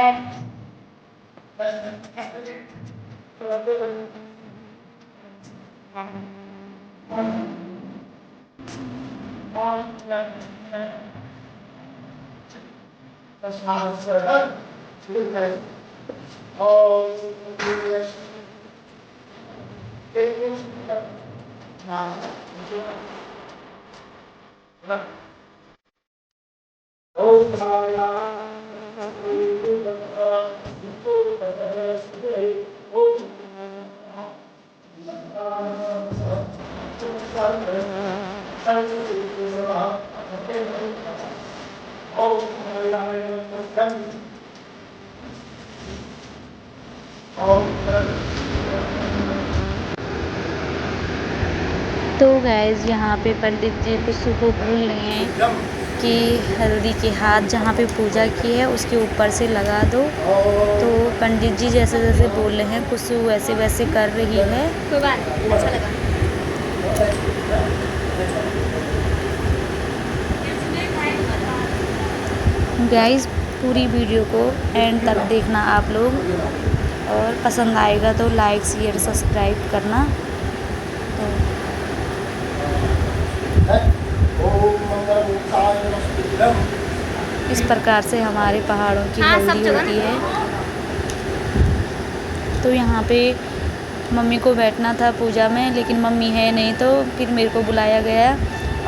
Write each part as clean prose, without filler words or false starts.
तो गाइस यहाँ पे पंडित जी कुछ को बोल रहे हैं कि हल्दी के हाथ जहाँ पे पूजा की है उसके ऊपर से लगा दो। तो पंडित जी जैसे जैसे बोल रहे हैं कुछ वैसे वैसे कर रही है। अच्छा लगा। गाइस पूरी वीडियो को एंड तक देखना आप लोग, और पसंद आएगा तो लाइक शेयर सब्सक्राइब करना। इस प्रकार से हमारे पहाड़ों की हल्दी होती है। तो यहाँ पे मम्मी को बैठना था पूजा में, लेकिन मम्मी है नहीं, तो फिर मेरे को बुलाया गया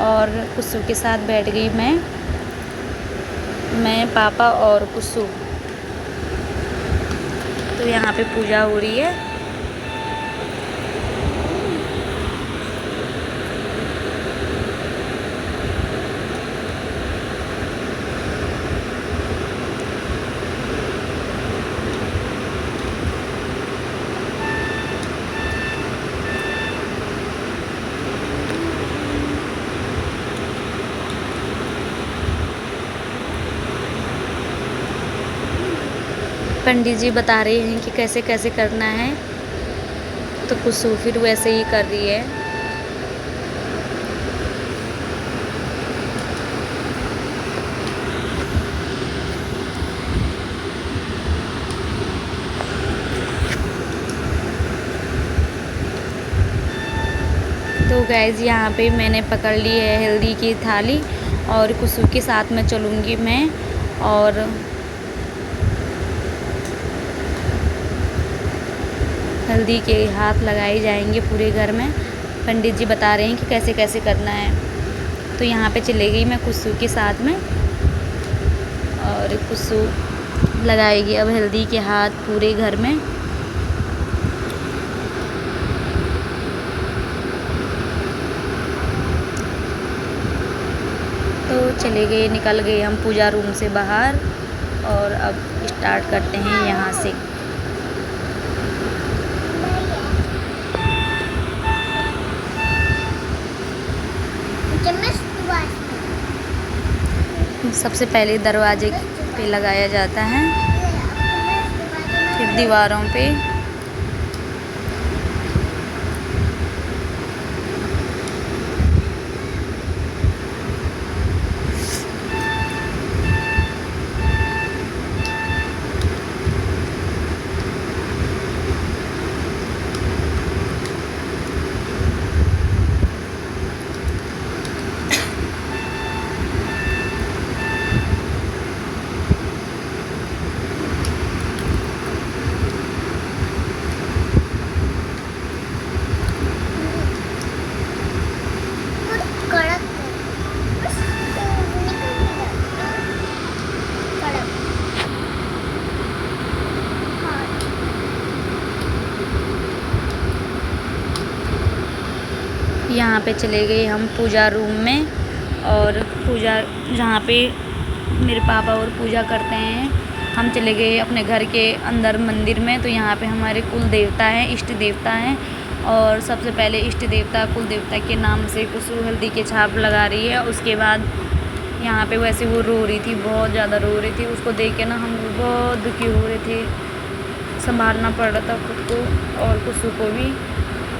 और कुसु के साथ बैठ गई मैं पापा और कुसु। तो यहाँ पे पूजा हो रही है। पंडित जी बता रहे हैं कि कैसे कैसे करना है, तो कुसु फिर वैसे ही कर रही है। तो गाइस यहाँ पे मैंने पकड़ ली है हल्दी की थाली, और कुसु के साथ में चलूँगी मैं। और हल्दी के हाथ लगाए जाएंगे पूरे घर में। पंडित जी बता रहे हैं कि कैसे कैसे करना है। तो यहाँ पे चले गई मैं कुसु के साथ में, और कुसु लगाएगी अब हल्दी के हाथ पूरे घर में। तो चले गए, निकल गए हम पूजा रूम से बाहर, और अब स्टार्ट करते हैं यहाँ से। सबसे पहले दरवाजे पे लगाया जाता है, फिर दीवारों पे, यहाँ पे चले गए हम पूजा रूम में, और पूजा जहाँ पे मेरे पापा और पूजा करते हैं, हम चले गए अपने घर के अंदर मंदिर में। तो यहाँ पे हमारे कुल देवता हैं, इष्ट देवता हैं, और सबसे पहले इष्ट देवता कुल देवता के नाम से कुसु हल्दी के छाप लगा रही है। उसके बाद यहाँ पे वैसे वो रो रही थी, बहुत ज़्यादा रो रही थी। उसको देख के ना हम बहुत दुखी हो रहे थे, संभालना पड़ रहा था खुद को और कुसु को भी।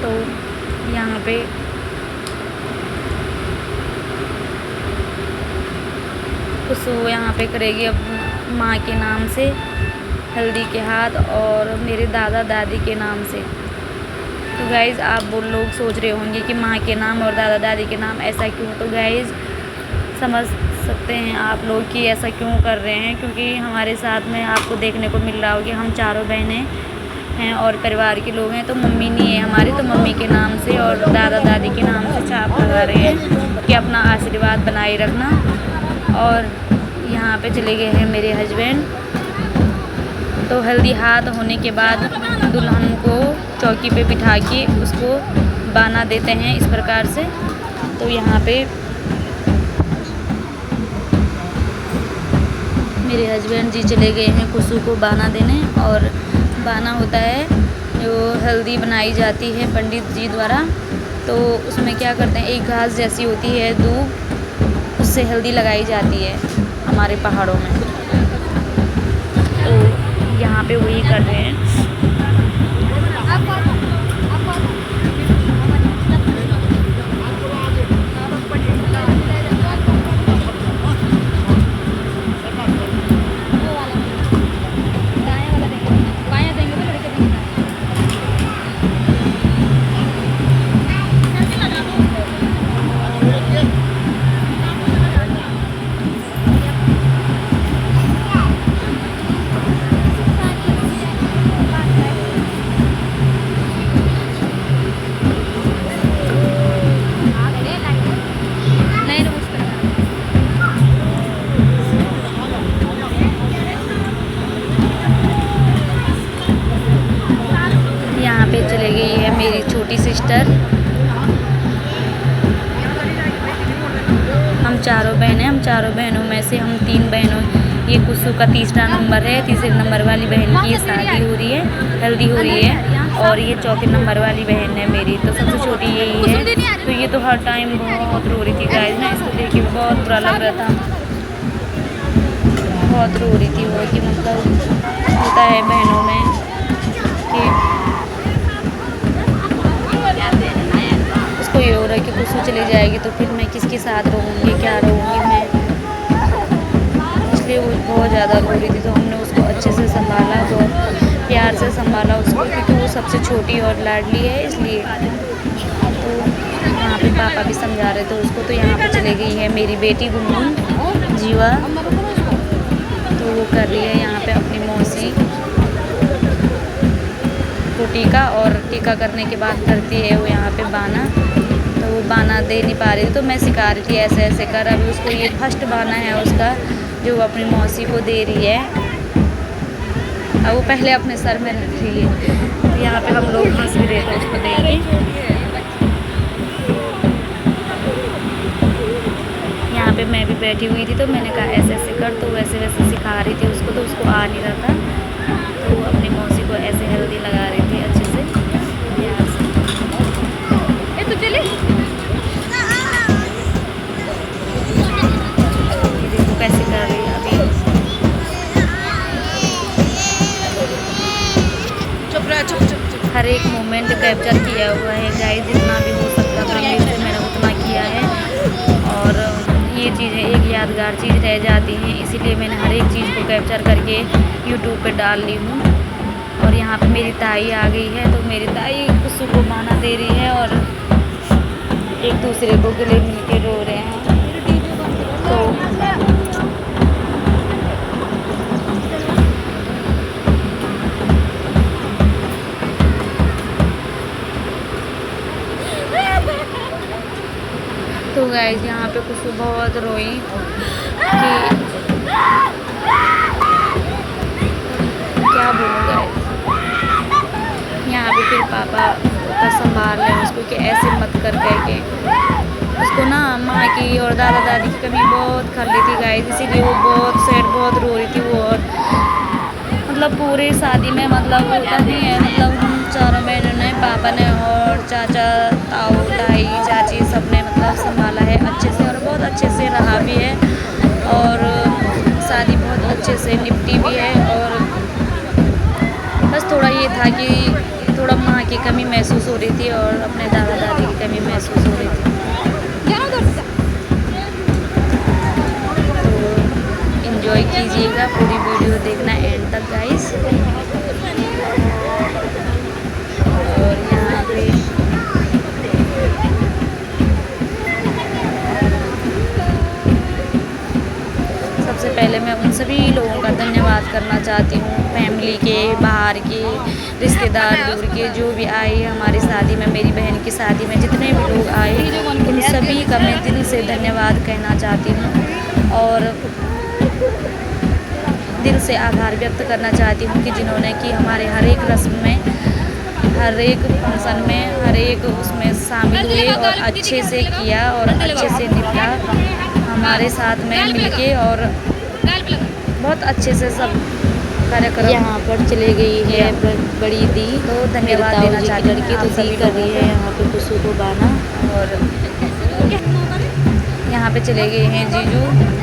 तो यहाँ पे कुसु यहाँ पे करेगी अब माँ के नाम से हल्दी के हाथ और मेरे दादा दादी के नाम से। तो गाइज़ आप वो लोग सोच रहे होंगे कि माँ के नाम और दादा दादी के नाम ऐसा क्यों। तो गाइज़ समझ सकते हैं आप लोग कि ऐसा क्यों कर रहे हैं, क्योंकि हमारे साथ में आपको देखने को मिल रहा होगा कि हम चारों बहनें हैं और परिवार के लोग हैं। तो मम्मी नहीं है हमारी, तो मम्मी के नाम से और दादा दादी के नाम से छाप लगा रहे हैं कि अपना आशीर्वाद बनाए रखना। और यहाँ पे चले गए हैं मेरे हस्बैंड। तो हल्दी हाथ होने के बाद दुल्हन को चौकी पे बिठा के उसको बाना देते हैं इस प्रकार से। तो यहाँ पे मेरे हस्बैंड जी चले गए हैं कुसु को बाना देने। और बाना होता है जो हल्दी बनाई जाती है पंडित जी द्वारा। तो उसमें क्या करते हैं, एक घास जैसी होती है दूब, उससे हल्दी लगाई जाती है हमारे पहाड़ों में। तो यहाँ पे वही कर रहे हैं। पे चले गई है मेरी छोटी सिस्टर। हम चारों बहनें, हम चारों बहनों में से हम 3 बहनों, ये कुसु का तीसरा नंबर है। तीसरे नंबर वाली बहन की ये शादी हो रही है, हल्दी हो रही है। और ये चौथे नंबर वाली बहन है मेरी, तो सबसे छोटी यही है। तो ये तो हर टाइम बहुत रो रही थी गाइस ना, इसको देख के बहुत बुरा लग रहा था। बहुत रो रही थी वो, कि मतलब होता है बहनों में कि उसको ये हो रहा है कि कुसु चली जाएगी तो फिर मैं किसके साथ रहूँगी, क्या रहूँगी मैं। इसलिए वो बहुत ज़्यादा रो रही थी। तो हमने उसको अच्छे से संभाला, बहुत प्यार से संभाला उसको, क्योंकि वो सबसे छोटी और लाडली है इसलिए। तो यहाँ पे पापा भी समझा रहे थे उसको। तो यहाँ पे चली गई है मेरी बेटी गुनगुन जीवा। तो वो कर रही है यहाँ पे अपनी मौसी को टीका, और टीका करने के बाद करती है वो यहाँ पे बाना। तो वो बाना दे नहीं पा रही थी, तो मैं सिखा रही थी ऐसे ऐसे कर। अभी उसको ये फर्स्ट बाना है उसका जो वो अपनी मौसी को दे रही है। अब वो पहले अपने सर में रख रही है। तो यहाँ पे हम लोग हंस भी रहे थे उसको देख के। यहाँ पे मैं भी बैठी हुई थी, तो मैंने कहा ऐसे ऐसे कर, तो वैसे वैसे सिखा रही थी उसको। तो उसको आ नहीं रहा था, तो वो अपनी मौसी को ऐसे हल्दी लगा रही थी अच्छे से, प्यार से। तो चले देखो कैसे कर रही है अभी। हर एक मोमेंट कैप्चर किया हुआ है गाइस, जितना भी हो सकता था मेरे से मैंने उतना किया है। और ये चीज़ें एक यादगार चीज़ रह जाती हैं, इसीलिए मैंने हर एक चीज़ को कैप्चर करके यूट्यूब पे डाल ली हूँ। और यहाँ पे मेरी ताई आ गई है, तो मेरी ताई कुसु को बाना दे रही है और एक दूसरे को गले मिल के रो रहे हैं। तो गाइस यहाँ पे कुसु बहुत रोई कि क्या बोलूँ गाइस। यहाँ पे फिर पापा का संभाल रहे हैं उसको कि ऐसे मत कर के। उसको ना माँ की और दादा दादी की कमी बहुत खल रही थी गाइस, इसीलिए वो बहुत सैड, बहुत रो रही थी वो। और मतलब पूरे शादी में मतलब होता नहीं है, मतलब हम चारों बहनों ने, पापा ने और चाचा, ताऊ, ताई, चाची सब ने मतलब संभाला है अच्छे से, और बहुत अच्छे से रहा भी है। और शादी बहुत अच्छे से निपटी भी है। और बस थोड़ा ये था कि थोड़ा माँ की कमी महसूस हो रही थी और अपने दादा दादी की कमी महसूस हो रही थी। तो एंजॉय कीजिएगा, पूरी वीडियो देखना एंड तक गाइस। पहले मैं उन सभी लोगों का धन्यवाद करना चाहती हूँ, फैमिली के, बाहर के, रिश्तेदार दूर के जो भी आए हमारी शादी में, मेरी बहन की शादी में जितने भी लोग आए उन सभी का मैं दिल से धन्यवाद कहना चाहती हूँ और दिल से आभार व्यक्त करना चाहती हूँ कि जिन्होंने कि हमारे हर एक रस्म में, हर एक फंक्शन में, हर एक उसमें शामिल हुए और अच्छे से किया और अच्छे से निपटा हमारे साथ में मिलके और बहुत अच्छे से सब कार्यक्रम यहाँ पर चले गई है बड़ी दी। तो धन्यवाद देना चाहती हूँ कि तो दी कर रही है यहाँ पे खुशू को बाना और यहाँ पे चले गए हैं जीजू।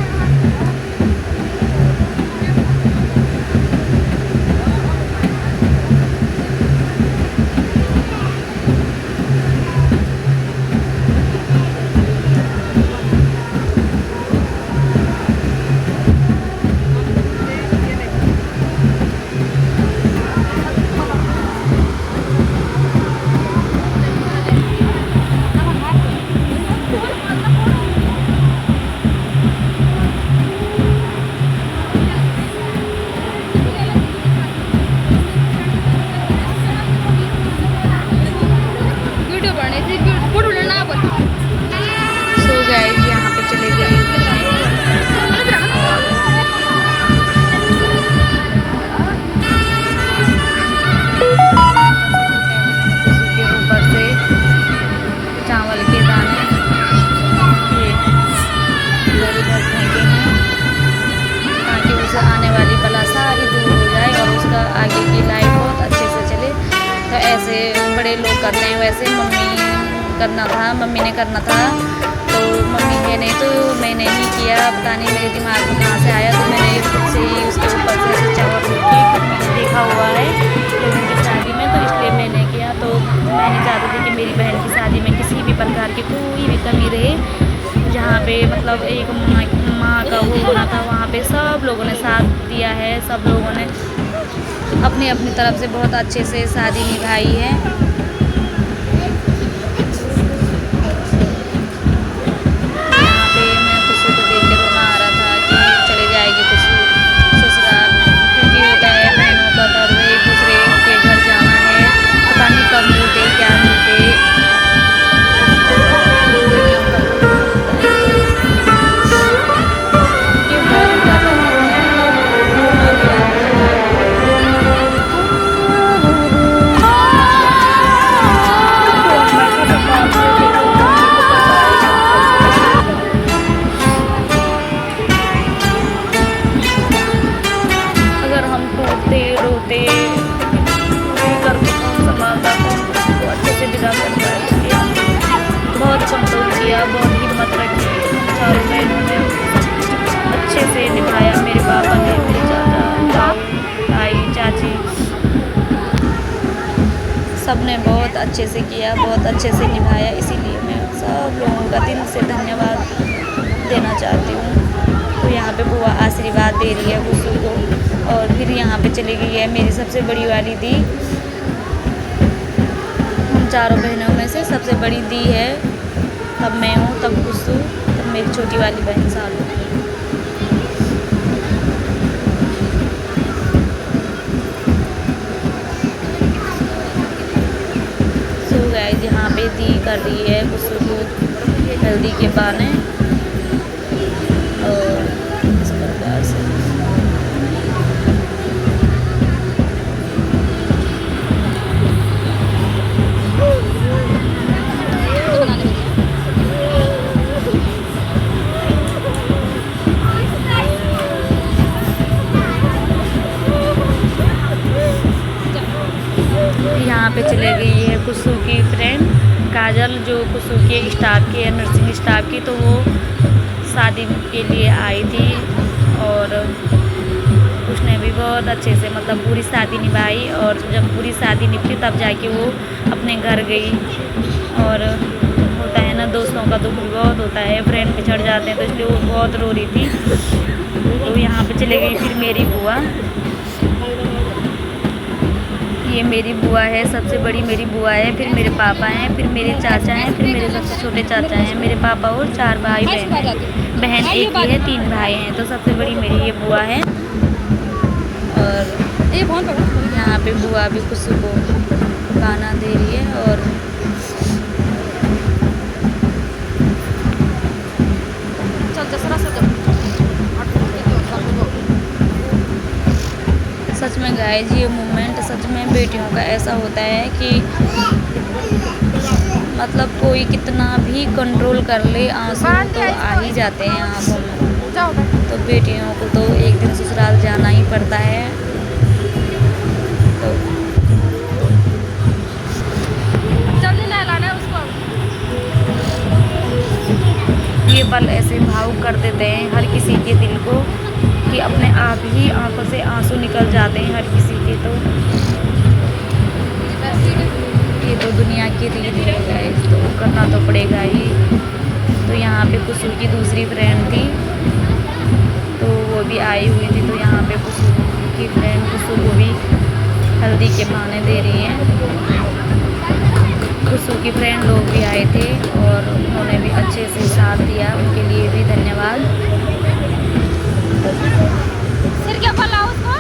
बड़े लोग करते हैं वैसे मम्मी ने करना था तो मम्मी ने नहीं तो मैंने ही किया, पता नहीं मेरे दिमाग में कहाँ से आया तो मैंने खुद से ही उसके ऊपर से चावल देखा हुआ है लोगों की शादी में तो इसलिए मैंने किया। तो मैंने चाहती थी कि मेरी बहन की शादी में किसी भी प्रकार की कोई भी कमी रहे, जहाँ पे मतलब एक माँ का वो होना था वहाँ पे सब लोगों ने साथ दिया है, सब लोगों ने अपनी अपनी तरफ से बहुत अच्छे से शादी निभाई है। यहाँ पे मैं खुशी को देख के रोना आ रहा था कि चले जाएगी खुशी ससुराल, क्योंकि होता है बहनों का दर्द, एक दूसरे के घर जाना है, पता नहीं कब मिलते क्या मिलते। बहुत कंट्रोल किया, बहुत हिम्मत रखी, चारों बहनों ने अच्छे से निभाया, मेरे पापा ने, मेरे चाचा, ताई, चाची सब ने बहुत अच्छे से किया, बहुत अच्छे से निभाया। इसीलिए मैं सब लोगों का दिल से धन्यवाद देना चाहती हूँ। तो यहाँ पे बुआ आशीर्वाद दे रही है खुशू को और फिर यहाँ पे चली गई है मेरी सबसे बड़ी वाली दी। चारों बहनों में से सबसे बड़ी दी है, तब मैं हूँ, तब खुशू, तब मेरी छोटी वाली बहन सालू। सो गाइस यहाँ पे दी कर रही है खुशू को हल्दी के बाने और इस प्रकार से यहाँ पे चले गई है खुशू की फ्रेंड काजल, जो खुशू के स्टाफ की है, नर्सिंग स्टाफ की। तो वो शादी के लिए आई थी और उसने भी बहुत अच्छे से मतलब पूरी शादी निभाई और जब पूरी शादी निपटी तब जाके वो अपने घर गई। और होता है ना, दोस्तों का दुख भी बहुत होता है, फ्रेंड पिछड़ जाते हैं, तो इसलिए वो बहुत रो रही थी। तो यहाँ पे चले गई फिर मेरी बुआ। ये मेरी बुआ है, सबसे बड़ी मेरी बुआ है, फिर मेरे पापा हैं, फिर मेरे चाचा हैं, फिर मेरे सबसे छोटे चाचा हैं, मेरे पापा और 4 भाई बहन हैं। बहन एक ही है, 3 भाई हैं। तो सबसे बड़ी मेरी ये बुआ है। और यहाँ पे बुआ भी खुशी को खाना दे रही है। और सच में गाइस, ये मोमेंट सच में बेटियों का ऐसा होता है कि मतलब कोई कितना भी कंट्रोल कर ले, आंसू तो आ ही जाते हैं आंखों में। तो बेटियों को तो एक दिन ससुराल जाना ही पड़ता है। तो ये पल ऐसे भावुक कर देते हैं हर किसी के दिल को कि अपने आप ही आंखों से आंसू निकल जाते हैं हर किसी के। तो ये तो दुनिया की रीत है गाइस, तो करना तो पड़ेगा ही। तो यहाँ पे कुसुम की दूसरी फ्रेंड थी, तो वो भी आई हुई थी। तो यहाँ पे कुसुम की फ्रेंड कुसुम को भी हल्दी के बहाने दे रही हैं। कुसुम की फ्रेंड लोग भी आए थे और उन्होंने भी अच्छे से साथ दिया, उनके लिए भी धन्यवाद। सिर क्या पला उसको?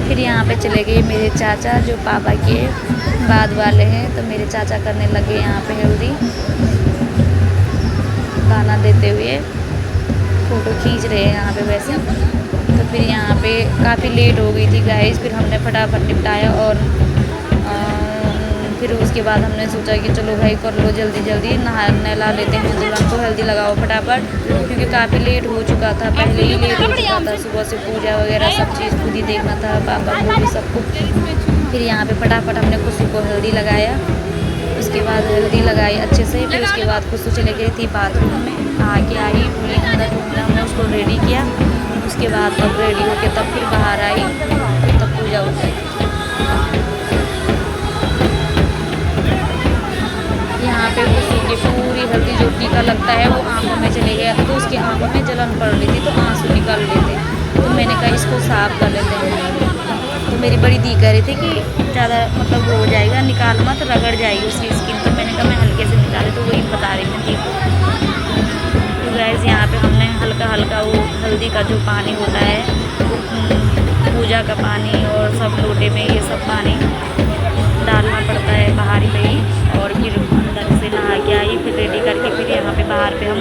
फिर यहाँ पे चले गए मेरे चाचा जो पापा के बाद वाले हैं। तो मेरे चाचा करने लगे यहाँ पे हल्दी गाना देते हुए, फ़ोटो खींच रहे हैं यहाँ पे वैसे। तो फिर यहाँ पे काफ़ी लेट हो गई थी गाइस, फिर हमने फटाफट निपटाया। और फिर उसके बाद हमने सोचा कि चलो भाई कर लो जल्दी जल्दी, नहला लेते हैं दुल्हन को, हल्दी लगाओ फटाफट, क्योंकि काफ़ी लेट हो चुका था, पहले ही लेट हो चुका था। सुबह से पूजा वगैरह सब चीज़ खुद ही देखना था, पापा को भी सबको। फिर यहाँ पे फटाफट हमने खुशी को हल्दी लगाया। उसके बाद हल्दी लगाई अच्छे से। फिर उसके बाद खुशी चले गई थी बाथरूम में, आके आई पूरी अंदर रूम में, हमने उसको रेडी किया। उसके बाद तब रेडी होके तब फिर बाहर आई, तब पूजा उठाई। यहाँ पे खुशी की पूरी हल्दी जो टीका लगता है वो आँखों में चले गया, तो उसकी आँखों में जलन पड़ रही थी, तो आंसू निकल रहे थे। तो मैंने कहा इसको साफ कर लेते हैं। तो मेरी बड़ी दी कह रही थी कि ज़्यादा मतलब वो हो जाएगा, निकाल मत, रगड़ जाएगी उसकी स्किन। तो मैंने कहा मैं हल्के से निकाले, तो वही बता रही थी दी को। तो गाइस यहाँ पे हमने हल्का हल्का वो हल्दी का जो पानी होता है, पूजा का पानी और सब लोटे में ये सब पानी डालना पड़ता है बाहर पे ही। और फिर अंदर से नहा के आई, फिर रेडी करके फिर यहाँ पे बाहर पे हम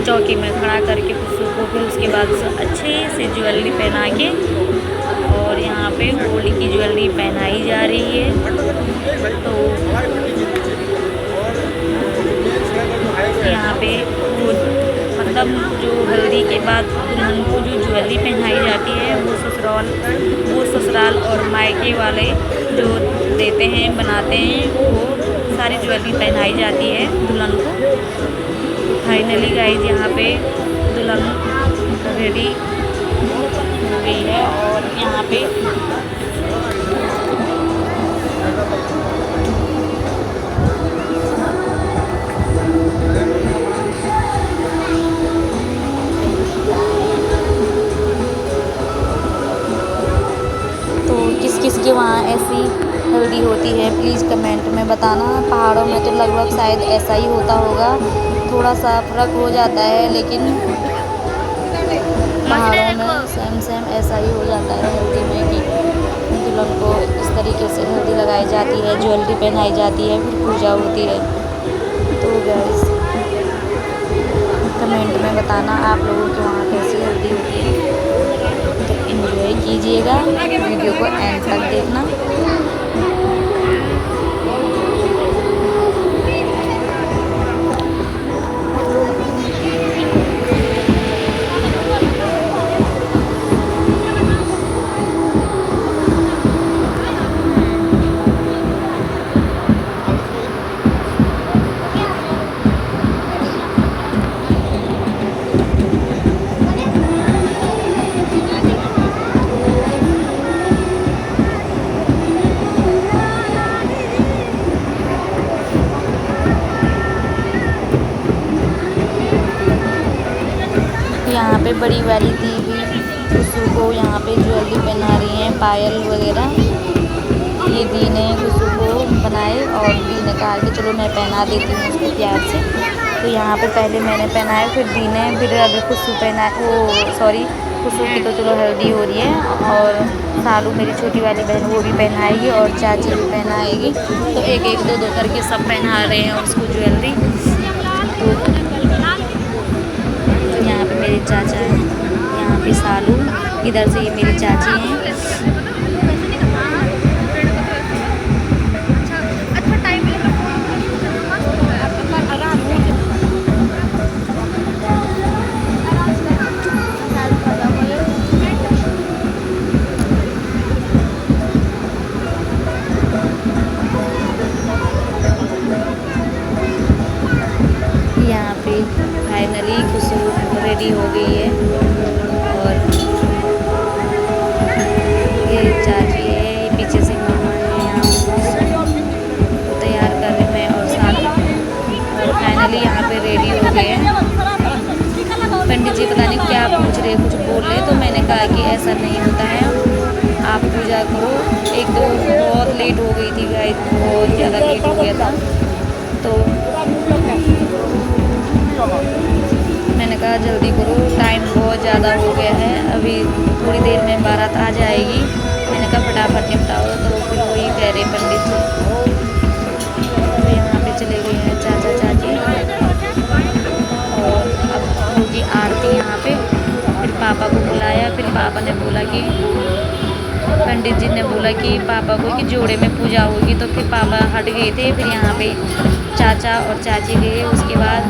चौकी में खड़ा करके खुशबू को, फिर उसके बाद अच्छे से ज्वेलरी पहना के, और यहाँ पे गोल्ड की ज्वेलरी पहनाई जा रही है। तो यहाँ पे वो मतलब जो हल्दी के बाद दुल्हन को जो ज्वेलरी पहनाई जाती है वो ससुराल और मायके वाले जो देते हैं बनाते हैं, वो सारी ज्वेलरी पहनाई जाती है दुल्हन को। फाइनली गाइस यहाँ पे दुल्हन रेडी हो गई है। और यहाँ पे किस किस के वहाँ ऐसी हल्दी होती है प्लीज़ कमेंट में बताना। पहाड़ों में तो लगभग शायद ऐसा ही होता होगा, थोड़ा सा फ़र्क हो जाता है, लेकिन पहाड़ों में सेम ऐसा ही हो जाता है हल्दी में कि दुल्हन को इस तरीके से हल्दी लगाई जाती है, ज्वेलरी पहनाई जाती है, फिर पूजा होती है। तो गाइस कमेंट में बताना आप लोगों के वहाँ कैसी हल्दी होती है। एंजॉय कीजिएगा, वीडियो को एंड तक देखना। यहाँ पे बड़ी वाली दीदी खुशू को यहाँ पे ज्वेलरी पहना रही हैं, पायल वगैरह। ये दी ने खुशू को बनाए और दी ने कहा कि चलो मैं पहना देती हूँ उसको प्यार से। तो यहाँ पे पहले मैंने पहनाया, फिर दी ने, फिर अभी खुशू पहना, वो सॉरी खुशू की तो चलो हल्दी हो रही है, और सालू मेरी छोटी वाली बहन वो भी पहनाएगी और चाची भी पहनाएगी। तो एक एक दो दो करके सब पहना रहे हैं उसको ज्वेलरी। तो यहाँ पे मेरे चाचा हैं, यहाँ पे सालू, इधर से ये मेरी चाची हैं। यहाँ पे फाइनली खुशबू रेडी हो गई है, और ये चाची है, ये पीछे से मामा है, यहाँ वो तैयार कर रहे हैं और साथ, और फाइनली यहाँ पे रेडी हो गए हैं। पंडित जी पता नहीं क्या पूछ रहे, कुछ बोल रहे, तो मैंने कहा कि ऐसा नहीं होता है, आप पूजा करो। एक तो बहुत लेट हो गई थी गाइस, बहुत ज़्यादा लेट हो गया था, तो मैंने कहा जल्दी करो, टाइम बहुत ज़्यादा हो गया है, अभी थोड़ी देर में बारात आ जाएगी। मैंने कहा फटाफट निपटाओ, तो फिर वही कह रहे पंडित जी। तो यहाँ पे चले गए हैं चाचा चाची, और अब होगी आरती यहाँ पे। फिर पापा को बुलाया, फिर पापा ने बोला कि पंडित जी ने बोला कि पापा को कि जोड़े में पूजा होगी, तो फिर पापा हट गए थे। फिर यहाँ पे चाचा और चाची गए, उसके बाद